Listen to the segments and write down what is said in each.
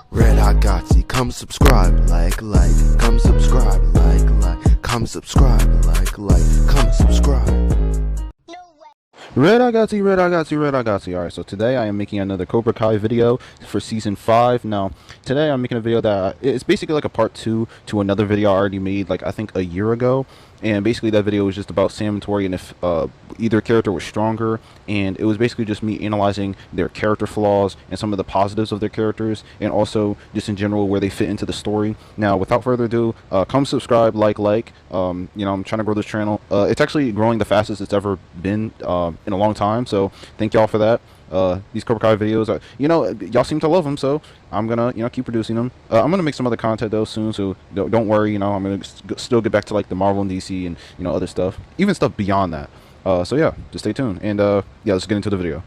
Red Hot Gotsy, come subscribe, come subscribe, come subscribe, come subscribe. Red Hot Gotsy, Red Hot Gotsy, Red Hot Gotsy. Alright, so today I am making another Cobra Kai video for Season 5. Now, today I'm making a video that it's basically like a part 2 to another video I already made, like I think a year ago. And basically that video was just about Sam and Tori and if either character was stronger. And it was basically just me analyzing their character flaws and some of the positives of their characters. And also just in general where they fit into the story. Now, without further ado, come subscribe, you know, I'm trying to grow this channel. It's actually growing the fastest it's ever been in a long time. So thank y'all for that. These Cobra Kai videos, you know, y'all seem to love them, so I'm gonna, you know, keep producing them. I'm gonna make some other content though soon, so don't worry. You know, I'm gonna still get back to like the Marvel and DC and, you know, other stuff, even stuff beyond that. So yeah, just stay tuned, and yeah, let's get into the video.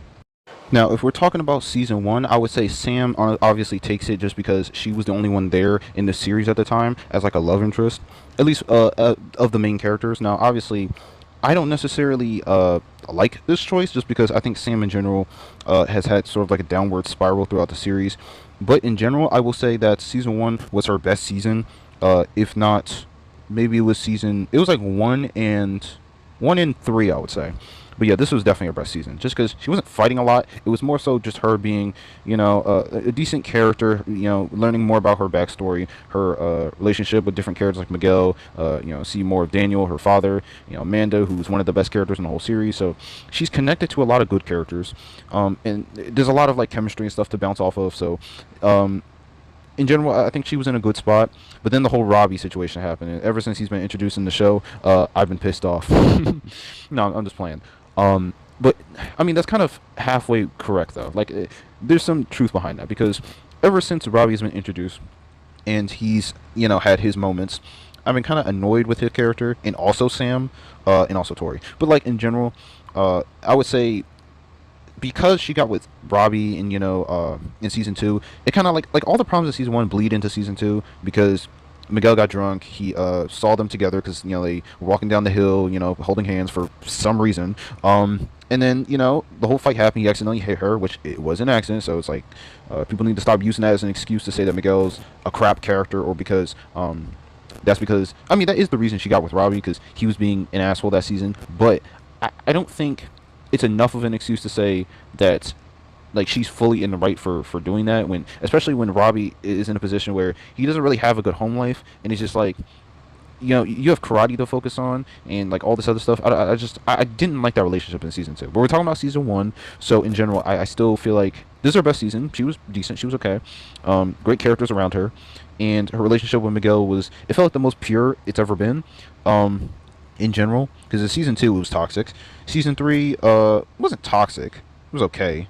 Now, if we're talking about Season 1, I would say Sam obviously takes it just because she was the only one there in the series at the time as like a love interest, at least of the main characters. Now, obviously, I don't necessarily like this choice just because I think Sam in general has had sort of like a downward spiral throughout the series. But in general, I will say that Season 1 was her best season. If not, maybe it was like 1 and 3, I would say. But yeah, this was definitely her best season, just because she wasn't fighting a lot. It was more so just her being, you know, a decent character, you know, learning more about her backstory, her relationship with different characters like Miguel, you know, see more of Daniel, her father, you know, Amanda, who's one of the best characters in the whole series. So she's connected to a lot of good characters, and there's a lot of like chemistry and stuff to bounce off of. So in general, I think she was in a good spot. But then the whole Robbie situation happened, and ever since he's been introduced in the show, I've been pissed off. No, I'm just playing. But I mean, that's kind of halfway correct though. Like, there's some truth behind that, because ever since Robbie's been introduced and he's, you know, had his moments, I've been kind of annoyed with his character, and also Sam, and also Tori. But like in general, I would say because she got with Robbie in, you know, in Season 2, it kind of like all the problems of Season 1 bleed into Season 2, because Miguel got drunk. He saw them together because, you know, they were walking down the hill, you know, holding hands for some reason. And then, you know, the whole fight happened. He accidentally hit her, which it was an accident. So it's like people need to stop using that as an excuse to say that Miguel's a crap character, or because that's because, I mean, that is the reason she got with Robbie, because he was being an asshole that season. But I don't think it's enough of an excuse to say that, like, she's fully in the right for doing that, when, especially when Robbie is in a position where he doesn't really have a good home life, and it's just like, you know, you have karate to focus on and like all this other stuff. I didn't like that relationship in Season 2. But we're talking about Season 1, so in general, I still feel like this is her best season. She was decent. She was okay. Great characters around her, and her relationship with Miguel it felt like the most pure it's ever been. In general, because in Season 2 it was toxic. Season 3 wasn't toxic. It was okay.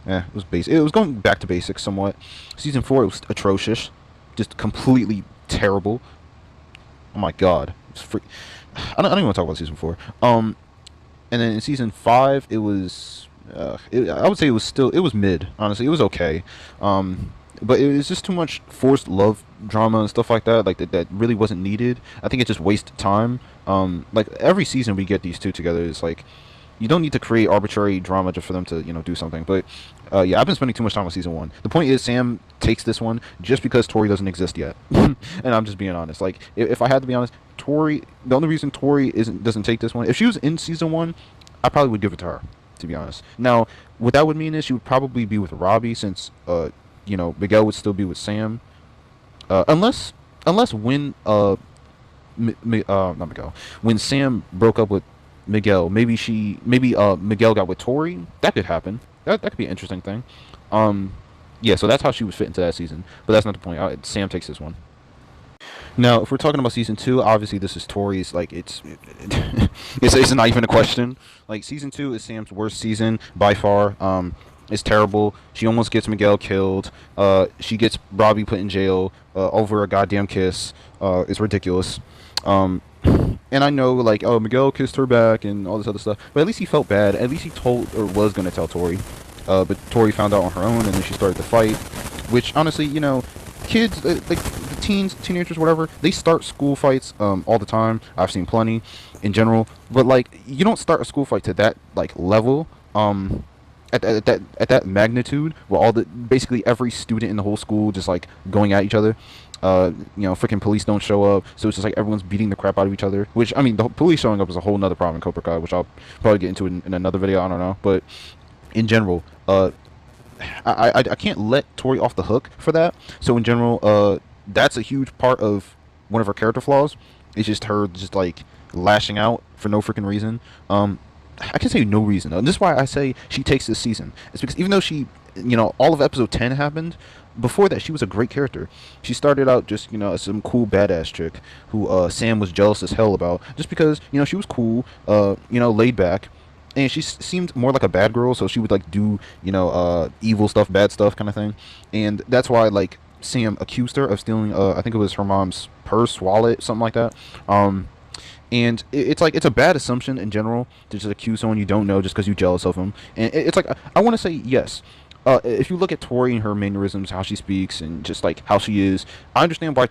Yeah, it was basic. It was going back to basics somewhat. Season 4, it was atrocious, just completely terrible. Oh my god, it's free. I don't even want to talk about Season 4. And then in Season 5, it was. I would say it was mid. Honestly, it was okay. But it was just too much forced love drama and stuff like that. Like that really wasn't needed. I think it just wasted time. Like every season we get these two together. It's like, you don't need to create arbitrary drama just for them to, you know, do something. But yeah, I've been spending too much time on Season 1. The point is, Sam takes this one just because Tori doesn't exist yet. And I'm just being honest. Like, if I had to be honest, Tori, the only reason Tori doesn't take this one, if she was in Season 1, I probably would give it to her, to be honest. Now, what that would mean is she would probably be with Robbie, since you know, Miguel would still be with Sam, unless when not Miguel, when Sam broke up with Miguel, maybe Miguel got with Tori. That could happen. That could be an interesting thing. Yeah, so that's how she would fit into that season. But that's not the point. Sam takes this one. Now, if we're talking about Season 2, obviously this is Tori's. Like, it's not even a question. Like, Season 2 is Sam's worst season by far. It's terrible. She almost gets Miguel killed. She gets Robbie put in jail over a goddamn kiss. It's ridiculous. And I know, like, oh, Miguel kissed her back and all this other stuff, but at least he felt bad. At least he told, or was going to tell Tori. But Tori found out on her own, and then she started the fight. Which, honestly, you know, kids, like the teenagers, whatever, they start school fights all the time. I've seen plenty in general. But, like, you don't start a school fight to that, like, level at that magnitude, where all the basically every student in the whole school just like going at each other. Freaking police don't show up, so it's just like everyone's beating the crap out of each other. Which, I mean, the police showing up is a whole nother problem in Cobra Kai, which I'll probably get into in another video. I don't know, but in general, I can't let Tori off the hook for that. So in general, that's a huge part of one of her character flaws. It's just her just like lashing out for no freaking reason. I can say no reason. And this is why I say she takes this season. It's because even though she, all of episode 10 happened, before that she was a great character. She started out just, as some cool badass chick who Sam was jealous as hell about, just because, she was cool, laid back. And she seemed more like a bad girl, so she would like do, evil stuff, bad stuff kind of thing. And that's why like Sam accused her of stealing, I think it was her mom's purse, wallet, something like that. And it's like, it's a bad assumption in general to just accuse someone you don't know just because you're jealous of them. And it's like, I want to say yes. If you look at Tori and her mannerisms, how she speaks, and just like how she is, I understand why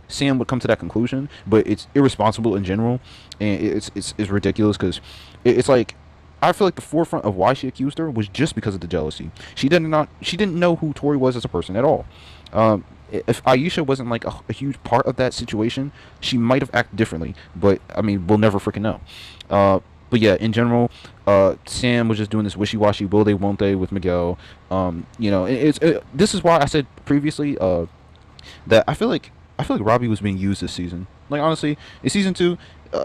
Sam would come to that conclusion, but it's irresponsible in general, and it's ridiculous because it's like, I feel like the forefront of why she accused her was just because of the jealousy. She didn't know who Tori was as a person at all. If Aisha wasn't like a huge part of that situation, she might have acted differently. But I mean, we'll never freaking know. But yeah, in general, Sam was just doing this wishy-washy will they won't they with Miguel. This is why I said previously that I feel like Robbie was being used this season. Like honestly, in season 2,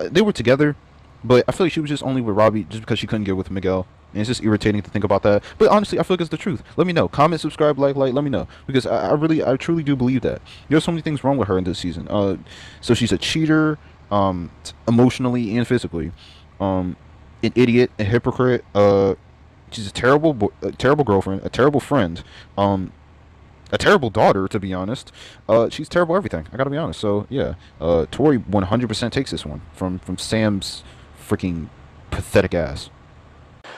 they were together, but I feel like she was just only with Robbie just because she couldn't get with Miguel. And it's just irritating to think about that. But honestly, I feel like it's the truth. Let me know. Comment, subscribe, like, let me know. Because I truly do believe that. There's so many things wrong with her in this season. So she's a cheater, emotionally and physically. An idiot, a hypocrite. She's a terrible girlfriend, a terrible friend. A terrible daughter, to be honest. She's terrible everything. I gotta be honest. So yeah, Tori 100% takes this one from Sam's freaking pathetic ass.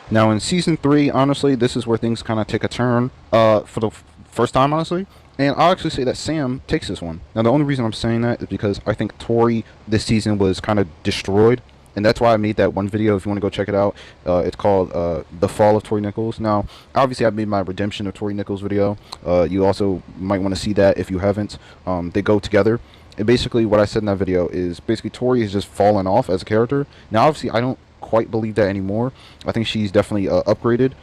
Now in season 3, honestly, this is where things kind of take a turn for the first time, honestly. And I'll actually say that Sam takes this one. Now the only reason I'm saying that is because I think Tori this season was kind of destroyed. And that's why I made that one video. If you want to go check it out, it's called The Fall of Tori Nichols. Now, obviously, I made my Redemption of Tori Nichols video. You also might want to see that if you haven't. They go together. And basically, what I said in that video is basically Tori has just fallen off as a character. Now, obviously, I don't quite believe that anymore. I think she's definitely upgraded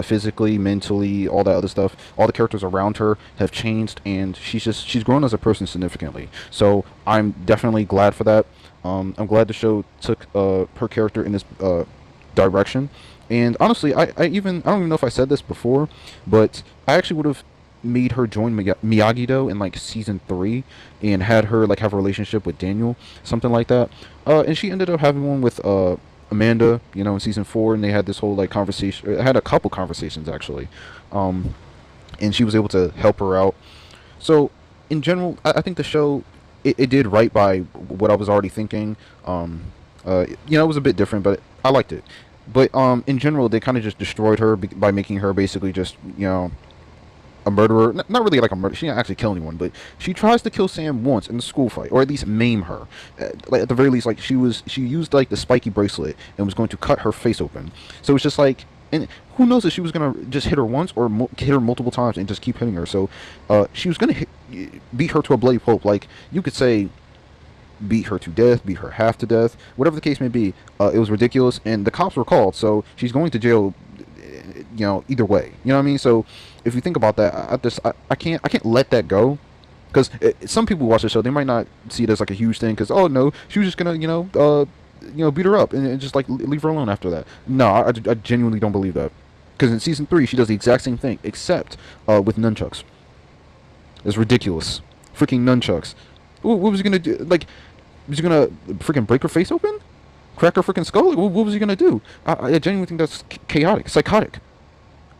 physically, mentally, all that other stuff. All the characters around her have changed, and she's grown as a person significantly. So I'm definitely glad for that. I'm glad the show took her character in this direction. And honestly, I don't even know if I said this before, but I actually would have made her join Miyagi-Do in like season 3 and had her like have a relationship with Daniel, something like that. And she ended up having one with Amanda, in season 4, and they had this whole like conversation. Had a couple conversations actually, and she was able to help her out. So in general, I think the show it did right by what I was already thinking. It was a bit different, but I liked it. But in general, they kind of just destroyed her by making her basically just a murderer. Not really like a murderer. She didn't actually kill anyone, but she tries to kill Sam once in the school fight, or at least maim her. Like at the very least, like she used like the spiky bracelet and was going to cut her face open. So it's just like, and who knows if she was gonna just hit her once or hit her multiple times and just keep hitting her. So she was gonna beat her to a bloody pulp. Like you could say, beat her to death, beat her half to death, whatever the case may be. It was ridiculous, and the cops were called, so she's going to jail. Either way, you know what I mean. So if you think about that, I can't let that go, because some people who watch the show, they might not see it as like a huge thing, because oh no, she was just gonna beat her up and just like leave her alone after that. No, I genuinely don't believe that, because in season 3 she does the exact same thing except with nunchucks. It's ridiculous, freaking nunchucks. What was he gonna do? Like, was he gonna freaking break her face open, crack her freaking skull? Like, what was he gonna do? I genuinely think that's chaotic, psychotic.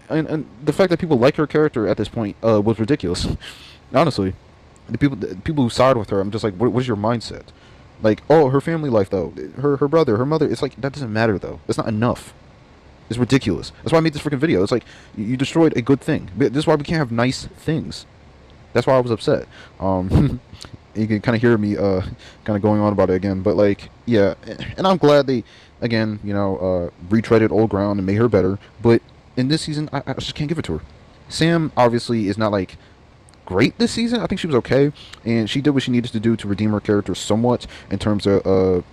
And the fact that people like her character at this point was ridiculous. Honestly, the people who side with her, I'm just like, what is your mindset? Like, oh, her family life though, her brother, her mother. It's like, that doesn't matter though. It's not enough. It's ridiculous. That's why I made this freaking video. It's like you destroyed a good thing. This is why we can't have nice things. That's why I was upset. You can kind of hear me kind of going on about it again, but like, yeah, and I'm glad they again retreaded old ground and made her better. But in this season, I just can't give it to her. Sam obviously is not like great this season. I think she was okay, and she did what she needed to do to redeem her character somewhat in terms of,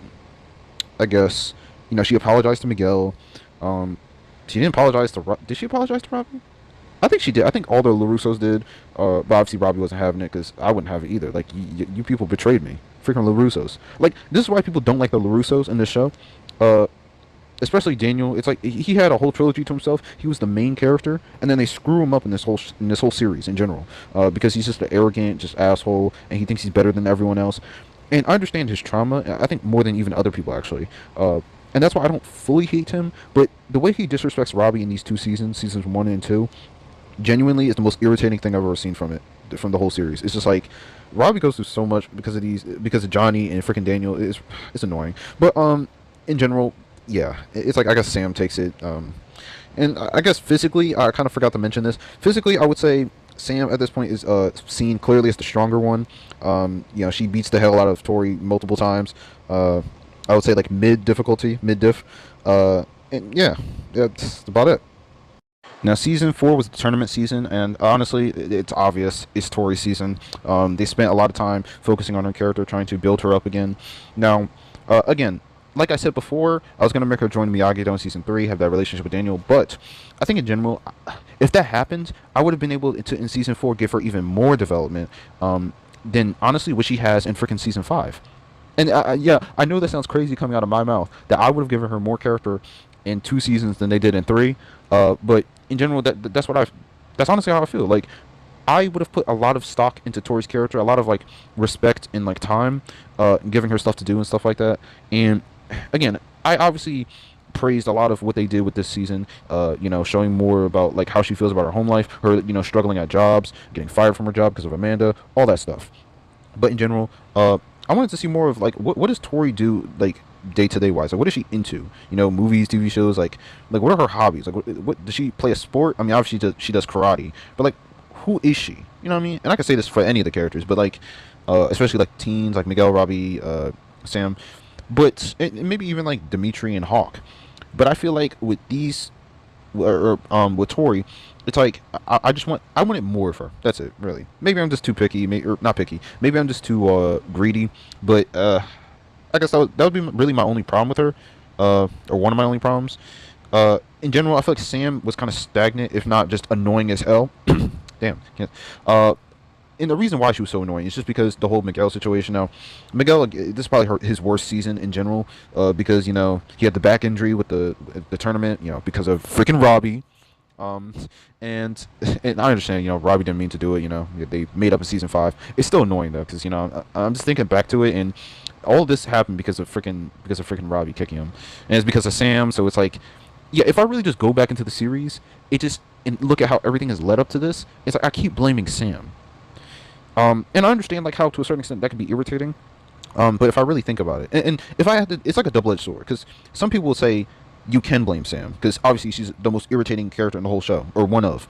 I guess, she apologized to Miguel. Um, she didn't apologize to. Did she apologize to Robbie? I think she did. I think all the LaRussos did. But obviously Robbie wasn't having it because I wouldn't have it either. Like, you people betrayed me. Freaking LaRussos. Like, this is why people don't like the LaRussos in this show. Uh, Especially Daniel. It's like he had a whole trilogy to himself. He was the main character, and then they screw him up in this whole series in general, because he's just an arrogant, just asshole, and he thinks he's better than everyone else. And I understand his trauma. I think more than even other people actually. And that's why I don't fully hate him. But the way he disrespects Robbie in these two seasons, seasons 1 and 2, genuinely is the most irritating thing I've ever seen from the whole series. It's just like Robbie goes through so much because of Johnny and freaking Daniel. It's annoying. But in general, yeah, it's like I guess Sam takes it. And I guess physically, I kind of forgot to mention this. Physically, I would say Sam at this point is seen clearly as the stronger one. She beats the hell out of Tori multiple times. I would say like mid diff. And yeah, that's about it. Now, season 4 was the tournament season, and honestly, it's obvious it's Tori's season. They spent a lot of time focusing on her character, trying to build her up again. Now, again, like I said before, I was going to make her join Miyagi-Do in season 3, have that relationship with Daniel, but I think in general, if that happened, I would have been able to, in season 4, give her even more development than, honestly, what she has in freaking season 5. And yeah, I know that sounds crazy coming out of my mouth, that I would have given her more character in 2 seasons than they did in 3, but in general, that's honestly how I feel. Like, I would have put a lot of stock into Tori's character, a lot of like respect and like time, giving her stuff to do and stuff like that. And again, I obviously praised a lot of what they did with this season. Showing more about like how she feels about her home life, her struggling at jobs, getting fired from her job because of Amanda, all that stuff. But in general, I wanted to see more of like what does Tori do like day-to-day wise, like what is she into, movies, TV shows, like what are her hobbies, like what does she play a sport? I mean, obviously she does karate, but like who is she, you know what I mean? And I can say this for any of the characters, but like especially like teens like Miguel, Robbie, Sam, but and maybe even like Dimitri and Hawk. But I feel like with these with Tori, it's like I wanted more of her. That's it, really. Maybe I'm just too picky, or not picky. Maybe I'm just too greedy. But I guess that would be really my only problem with her, or one of my only problems. In general, I feel like Sam was kind of stagnant, if not just annoying as hell. Damn. Can't. And the reason why she was so annoying is just because the whole Miguel situation. Now, Miguel, this is probably his worst season in general, because he had the back injury with the tournament, because of freaking Robbie. And I understand, Robbie didn't mean to do it. They made up in season 5. It's still annoying though, because I'm just thinking back to it, and all of this happened because of freaking Robbie kicking him, and it's because of Sam. So it's like, yeah, if I really just go back into the series, and look at how everything has led up to this, it's like I keep blaming Sam. And I understand like how to a certain extent that can be irritating. But if I really think about it, and if I had to, it's like a double-edged sword, because some people will say you can blame Sam because obviously she's the most irritating character in the whole show, or one of.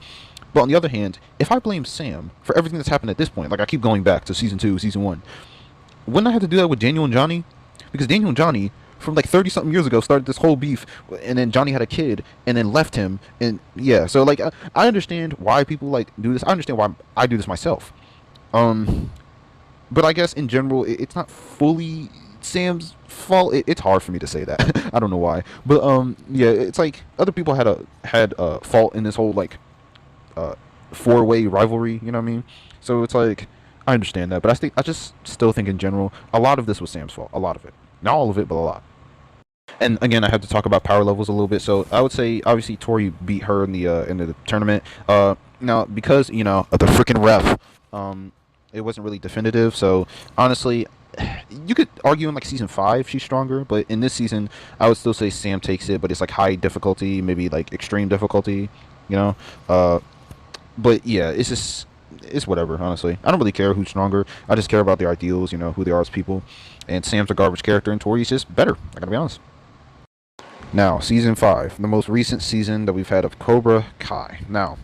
But on the other hand, if I blame Sam for everything that's happened at this point, like I keep going back to season 2, season 1, wouldn't I have to do that with Daniel and Johnny? Because Daniel and Johnny, from like 30-something years ago, started this whole beef, and then Johnny had a kid, and then left him, and yeah, so like I understand why people like do this. I understand why I do this myself. But I guess in general, it's not fully Sam's fault. It's hard for me to say that. I don't know why, but yeah, it's like other people had a fault in this whole like 4-way rivalry. You know what I mean? So it's like I understand that, but I just still think in general, a lot of this was Sam's fault. A lot of it, not all of it, but a lot. And again, I have to talk about power levels a little bit. So I would say, obviously, Tori beat her in the tournament. Now because of the freaking ref, it wasn't really definitive. So honestly, you could argue in like season 5 she's stronger, but in this season I would still say Sam takes it. But it's like high difficulty, maybe like extreme difficulty, But yeah, it's whatever. Honestly, I don't really care who's stronger. I just care about their ideals, who they are as people. And Sam's a garbage character, and Tori's just better. I gotta be honest. Now, season 5, the most recent season that we've had of Cobra Kai. Now,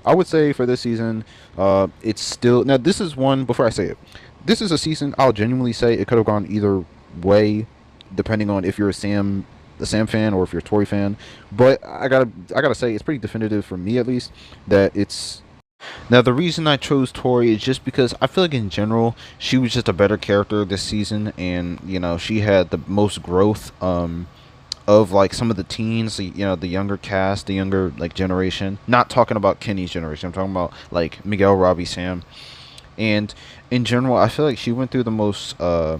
I would say for this season, it's still... Now, this is one... Before I say it, this is a season I'll genuinely say it could have gone either way, depending on if you're a Sam a Sam fan or if you're a Tory fan. But I gotta say it's pretty definitive for me at least that it's now, the reason I chose Tori is just because I feel like in general she was just a better character this season, and she had the most growth of like some of the teens, the younger cast, the younger like generation. Not talking about Kenny's generation. I'm talking about like Miguel, Robbie, Sam, and in general, I feel like she went through the most. I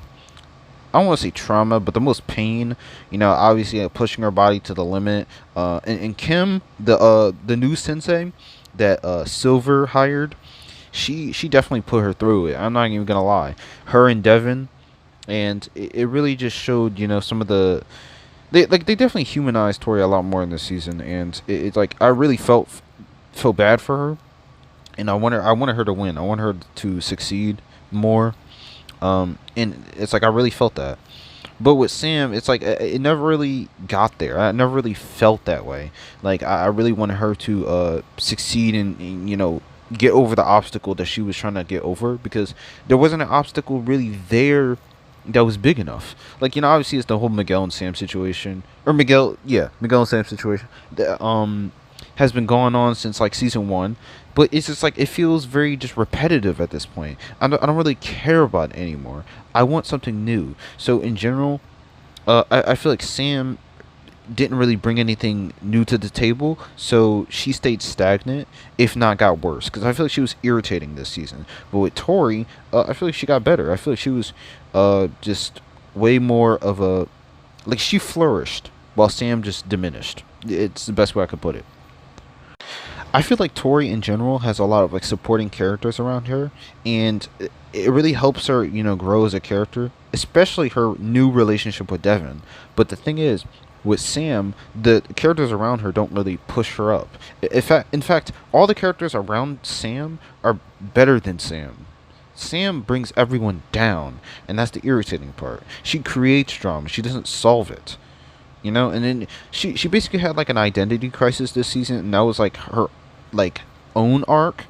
don't want to say trauma, but the most pain. Obviously pushing her body to the limit. And Kim, the new sensei that Silver hired, she definitely put her through it. I'm not even gonna lie. Her and Devin, and it really just showed some of the they definitely humanized Tori a lot more in this season, and it's like I really felt bad for her, and I wanted her to win. I want her to succeed more. And it's like I really felt that. But with Sam, it's like it never really got there. I never really felt that way. Like I really wanted her to succeed and get over the obstacle that she was trying to get over, because there wasn't an obstacle really there that was big enough. Like obviously it's the whole Miguel and Sam situation, or Miguel and Sam situation. Has been going on since like season one, but it's just like it feels very just repetitive at this point. I don't really care about it anymore. I want something new. So in general, I feel like Sam didn't really bring anything new to the table, so she stayed stagnant, if not got worse. Because I feel like she was irritating this season. But with Tori, I feel like she got better. I feel like she was just way more of a like she flourished while Sam just diminished. It's the best way I could put it. I feel like Tori in general has a lot of like supporting characters around her, and it really helps her, grow as a character, especially her new relationship with Devin. But the thing is, with Sam, the characters around her don't really push her up. In fact, all the characters around Sam are better than Sam. Sam brings everyone down, and that's the irritating part. She creates drama. She doesn't solve it. And then she basically had like an identity crisis this season, and that was like her like own arc.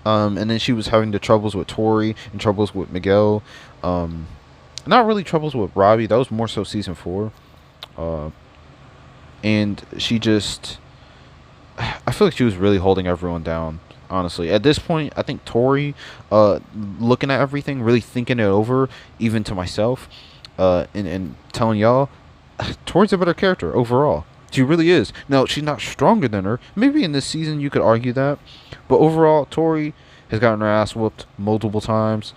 And then she was having the troubles with Tori and troubles with Miguel. Not really troubles with Robbie. That was more so season 4. And she just, I feel like she was really holding everyone down. Honestly, at this point, I think Tori, looking at everything, really thinking it over, even to myself, and telling y'all, Tori's a better character overall. She really is. Now, she's not stronger than her. Maybe in this season you could argue that. But overall, Tori has gotten her ass whooped multiple times.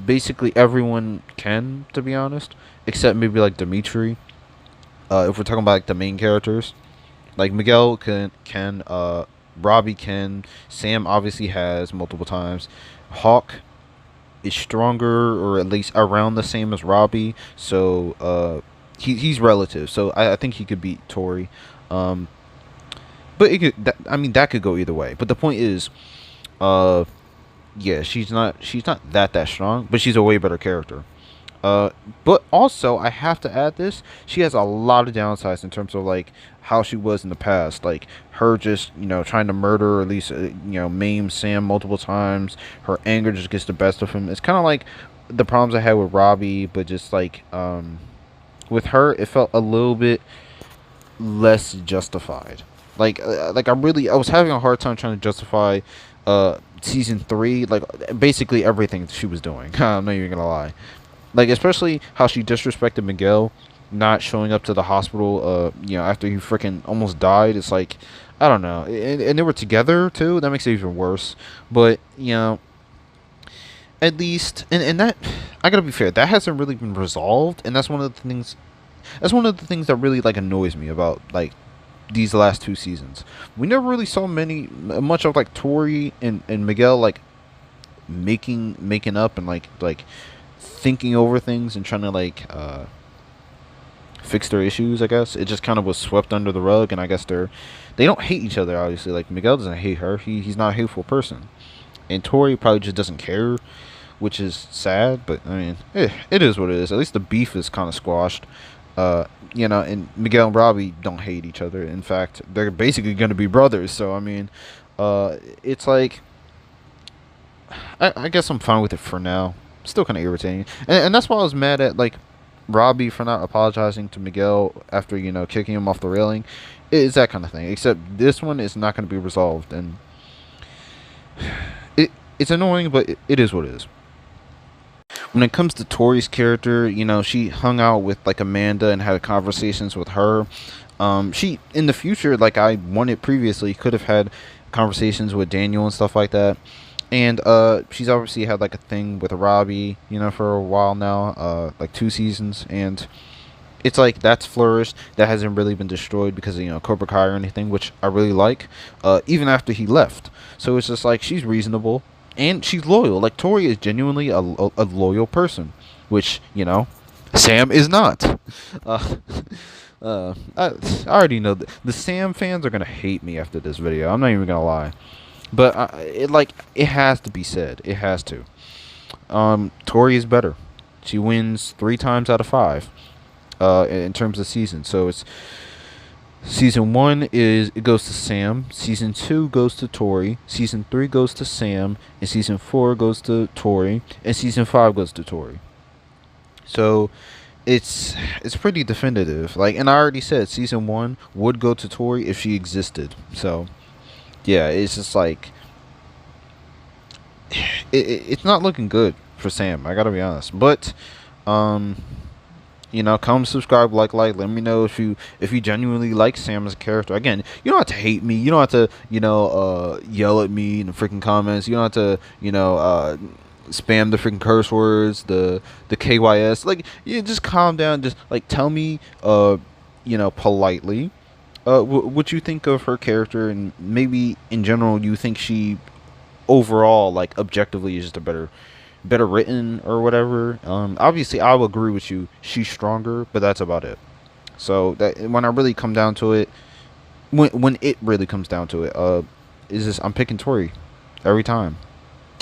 Basically everyone can, to be honest. Except maybe like Dimitri. If we're talking about like the main characters. Like Miguel can Robbie can. Sam obviously has multiple times. Hawk is stronger, or at least around the same as Robbie. So, he's relative, so I think he could beat Tori. But that could go either way. But the point is, yeah, she's not that strong, but she's a way better character. But also I have to add this: she has a lot of downsides in terms of like how she was in the past, like her just trying to murder, or at least maim Sam multiple times. Her anger just gets the best of him. It's kind of like the problems I had with Robbie, but just like with her, it felt a little bit less justified. I was having a hard time trying to justify season 3, like basically everything she was doing. I'm not even gonna lie, like especially how she disrespected Miguel, not showing up to the hospital. After he freaking almost died. It's like, I don't know, and they were together too. That makes it even worse. But at least, and that, I gotta be fair, that hasn't really been resolved, and that's one of the things. That's one of the things that really like annoys me about like these last 2 seasons. We never really saw much of like Tori and Miguel like making up and like thinking over things and trying to like fix their issues. I guess it just kind of was swept under the rug, and I guess they don't hate each other. Obviously, like Miguel doesn't hate her. He's not a hateful person, and Tori probably just doesn't care, which is sad. But I mean, it is what it is. At least the beef is kind of squashed. And Miguel and Robbie don't hate each other. In fact, they're basically going to be brothers. So I mean, it's like, I guess I'm fine with it for now. Still kind of irritating, and that's why I was mad at like Robbie for not apologizing to Miguel after, you know, kicking him off the railing. It's that kind of thing. Except this one is not going to be resolved, and it's annoying, but it is what it is. When it comes to Tori's character, you know, she hung out with like Amanda and had conversations with her. She in the future, like I wanted previously, could have had conversations with Daniel and stuff like that. And she's obviously had like a thing with Robbie, you know, for a while now, like 2 seasons, and it's like that's flourished. That hasn't really been destroyed because of, you know, Cobra Kai or anything, which I really like. Even after he left, so it's just like she's reasonable and she's loyal. Like Tori is genuinely a loyal person, which, you know, Sam is not. Uh, I already know that the Sam fans are gonna hate me after this video. I'm not even gonna lie, but it has to be said. It has to. Tori is better. She wins 3 times out of 5. In terms of season, so it's season 1 is it goes to Sam, season 2 goes to Tori, season 3 goes to Sam, and season 4 goes to Tori, and season 5 goes to Tori. So it's pretty definitive. Like, and I already said season 1 would go to Tori if she existed. So yeah, it's just like it's not looking good for Sam. I gotta be honest, but you know, come subscribe, like. Let me know if you genuinely like Sam as a character. Again, you don't have to hate me. You don't have to, you know, yell at me in the freaking comments. You don't have to, you know, spam the freaking curse words, the KYS. Like, you just calm down. Just like tell me, you know, politely, what you think of her character, and maybe in general you think she overall, like, objectively is just a better written or whatever. Obviously I will agree with you, she's stronger, but that's about it. So that when I really come down to it, when it really comes down to it, is this I'm picking Tori every time,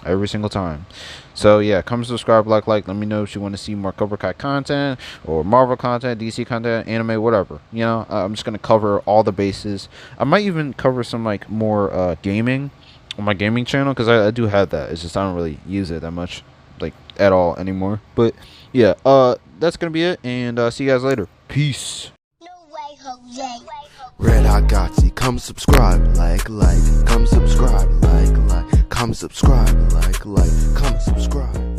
every single time. So yeah, come subscribe, like. Let me know if you want to see more Cobra Kai content or Marvel content, DC content, anime, whatever. You know, I'm just gonna cover all the bases. I might even cover some like more gaming on my gaming channel, because I do have that. It's just I don't really use it that much, like, at all anymore. But yeah, that's gonna be it, and see you guys later. Peace. No way, Jose. Red Hot Gotsy, come subscribe, like, come subscribe, like, come subscribe, like, come subscribe.